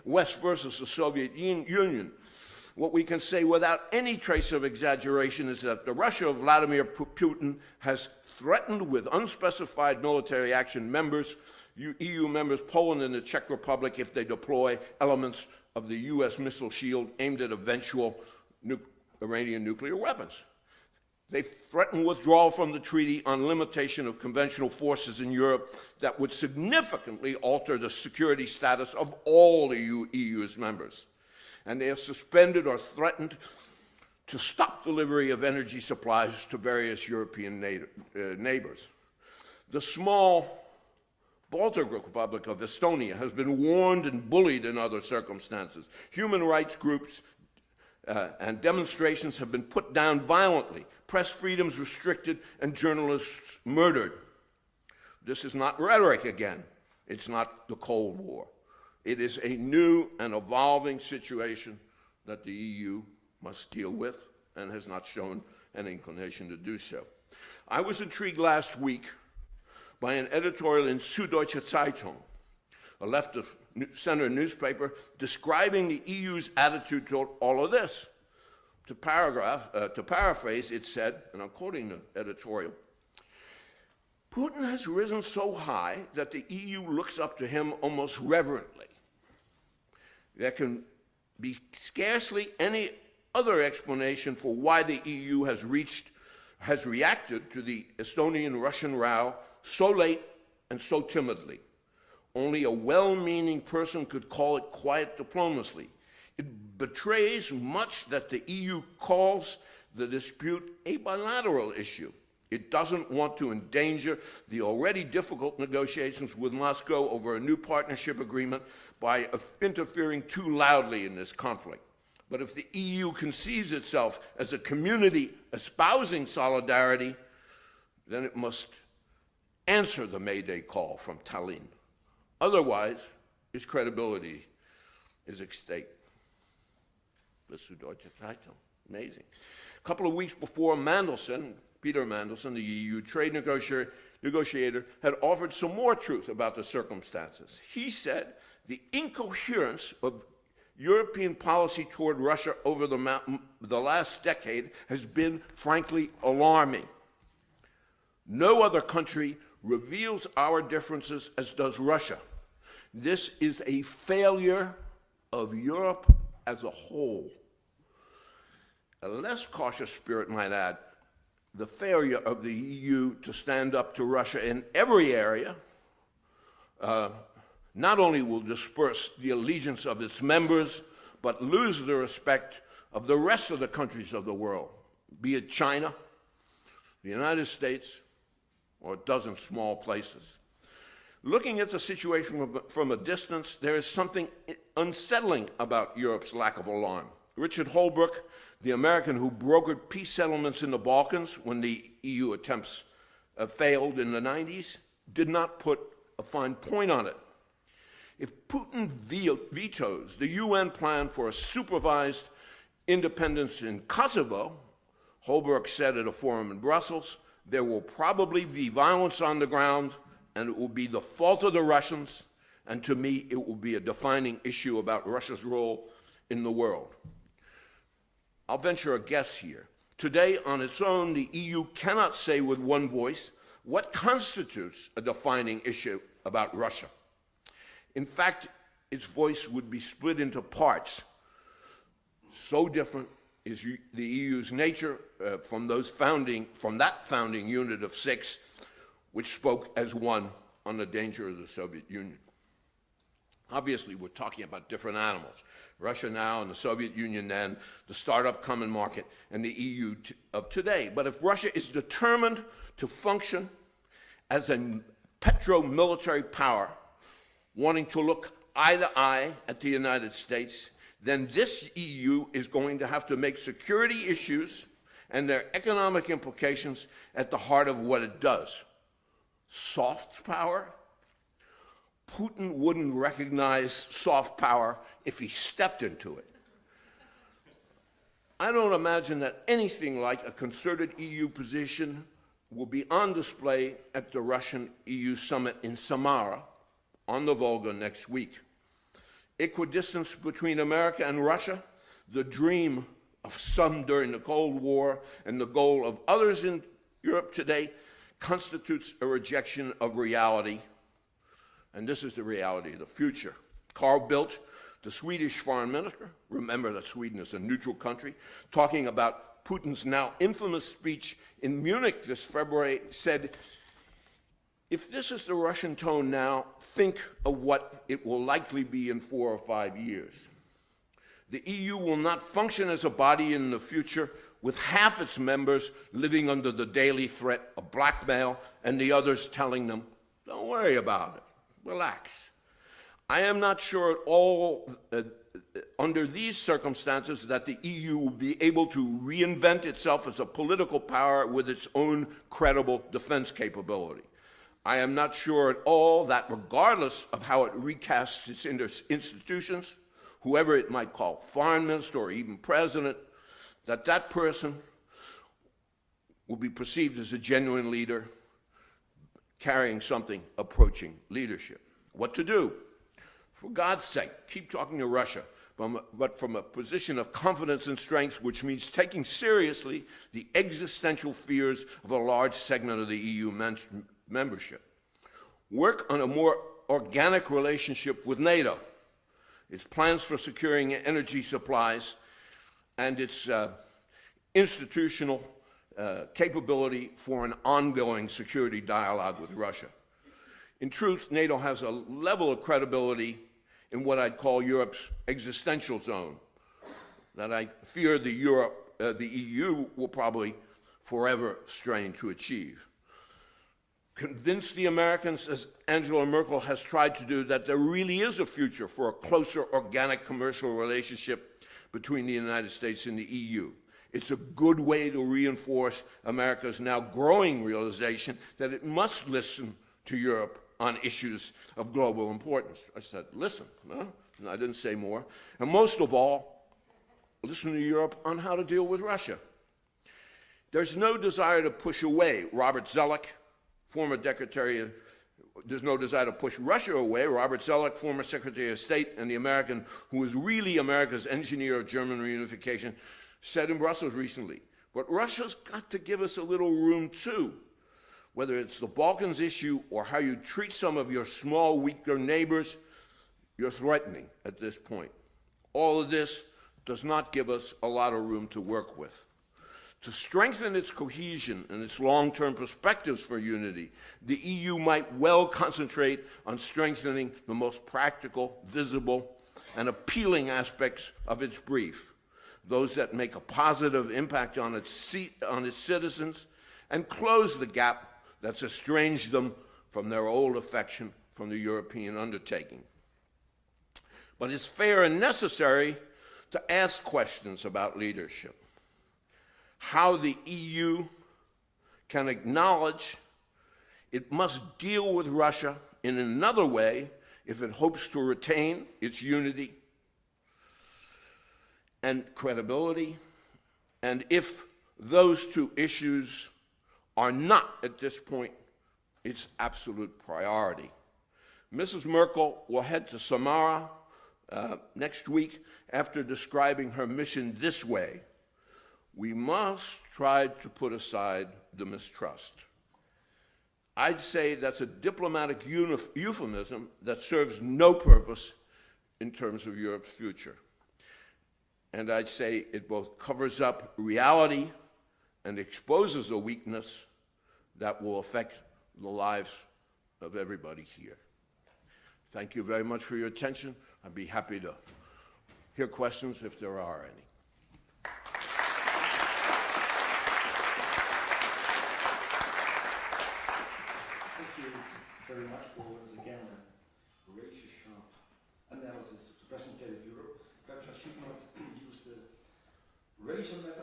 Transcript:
West versus the Soviet Union, what we can say without any trace of exaggeration is that the Russia of Vladimir Putin has threatened with unspecified military action EU members, Poland and the Czech Republic, if they deploy elements of the U.S. missile shield aimed at eventual Iranian nuclear weapons. They threatened withdrawal from the Treaty on Limitation of Conventional Forces in Europe that would significantly alter the security status of all the EU's members. And they have suspended or threatened to stop delivery of energy supplies to various European neighbors. The small Baltic Republic of Estonia has been warned and bullied in other circumstances. Human rights groups and demonstrations have been put down violently, press freedoms restricted, and journalists murdered. This is not rhetoric again. It's not the Cold War. It is a new and evolving situation that the EU must deal with and has not shown an inclination to do so. I was intrigued last week by an editorial in Süddeutsche Zeitung, a left-of-center newspaper, describing the EU's attitude toward all of this. To paraphrase, it said, and I'm quoting the editorial, Putin has risen so high that the EU looks up to him almost reverently. There can be scarcely any other explanation for why the EU has reacted to the Estonian-Russian row so late and so timidly. Only a well-meaning person could call it quiet diplomacy. It betrays much that the EU calls the dispute a bilateral issue. It doesn't want to endanger the already difficult negotiations with Moscow over a new partnership agreement by interfering too loudly in this conflict. But if the EU conceives itself as a community espousing solidarity, then it must answer the Mayday call from Tallinn. Otherwise, its credibility is at stake. The Süddeutsche Zeitung, amazing. A couple of weeks before Peter Mandelson, the EU trade negotiator, had offered some more truth about the circumstances. He said the incoherence of European policy toward Russia over the last decade has been, frankly, alarming. No other country reveals our differences as does Russia. This is a failure of Europe as a whole. A less cautious spirit might add the failure of the EU to stand up to Russia in every area not only will disperse the allegiance of its members, but lose the respect of the rest of the countries of the world, be it China, the United States, or a dozen small places. Looking at the situation from a distance, there is something unsettling about Europe's lack of alarm. Richard Holbrooke, the American who brokered peace settlements in the Balkans when the EU attempts failed in the 90s, did not put a fine point on it. If Putin vetoes the UN plan for a supervised independence in Kosovo, Holbrooke said at a forum in Brussels, there will probably be violence on the ground, and it will be the fault of the Russians, and to me, it will be a defining issue about Russia's role in the world. I'll venture a guess here. Today, on its own, the EU cannot say with one voice what constitutes a defining issue about Russia. In fact, its voice would be split into parts. So different is the EU's nature from that founding unit of 6, which spoke as one on the danger of the Soviet Union. Obviously, we're talking about different animals. Russia now and the Soviet Union then, the startup common market, and the EU of today. But if Russia is determined to function as a petro-military power, wanting to look eye to eye at the United States, then this EU is going to have to make security issues and their economic implications at the heart of what it does. Soft power? Putin wouldn't recognize soft power if he stepped into it. I don't imagine that anything like a concerted EU position will be on display at the Russian-EU summit in Samara on the Volga next week. equidistance between America and Russia, the dream of some during the Cold War and the goal of others in Europe today, constitutes a rejection of reality. And this is the reality of the future. Carl Bildt, the Swedish foreign minister, remember that Sweden is a neutral country, talking about Putin's now infamous speech in Munich this February, said, "If this is the Russian tone now, think of what it will likely be in 4 or 5 years. The EU will not function as a body in the future with half its members living under the daily threat of blackmail and the others telling them, don't worry about it, relax. I am not sure at all under these circumstances that the EU will be able to reinvent itself as a political power with its own credible defense capability. I am not sure at all that regardless of how it recasts its institutions, whoever it might call, foreign minister or even president, that person will be perceived as a genuine leader carrying something approaching leadership. What to do? For God's sake, keep talking to Russia, but from a position of confidence and strength, which means taking seriously the existential fears of a large segment of the EU membership. Work on a more organic relationship with NATO, its plans for securing energy supplies, and its institutional capability for an ongoing security dialogue with Russia. In truth, NATO has a level of credibility in what I'd call Europe's existential zone that I fear the EU will probably forever strain to achieve. Convince the Americans, as Angela Merkel has tried to do, that there really is a future for a closer organic commercial relationship between the United States and the EU. It's a good way to reinforce America's now growing realization that it must listen to Europe on issues of global importance. I said, listen, no, I didn't say more. And most of all, listen to Europe on how to deal with Russia. There's no desire to push away Robert Zoellick, former Secretary, there's no desire to push Russia away. Robert Zoellick, former Secretary of State and the American who was really America's engineer of German reunification, said in Brussels recently, but Russia's got to give us a little room too. Whether it's the Balkans issue or how you treat some of your small, weaker neighbors, you're threatening at this point. All of this does not give us a lot of room to work with. To strengthen its cohesion and its long-term perspectives for unity, the EU might well concentrate on strengthening the most practical, visible, and appealing aspects of its brief, those that make a positive impact on its citizens, and close the gap that's estranged them from their old affection from the European undertaking. But it's fair and necessary to ask questions about leadership. How the EU can acknowledge it must deal with Russia in another way if it hopes to retain its unity and credibility, and if those two issues are not, at this point, its absolute priority. Mrs. Merkel will head to Samara next week after describing her mission this way: we must try to put aside the mistrust. I'd say that's a diplomatic euphemism that serves no purpose in terms of Europe's future. And I'd say it both covers up reality and exposes a weakness that will affect the lives of everybody here. Thank you very much for your attention. I'd be happy to hear questions if there are any. Thank you very much for, once again, a courageous, sharp analysis of the present state of Europe. Perhaps I should not use the racial metaphor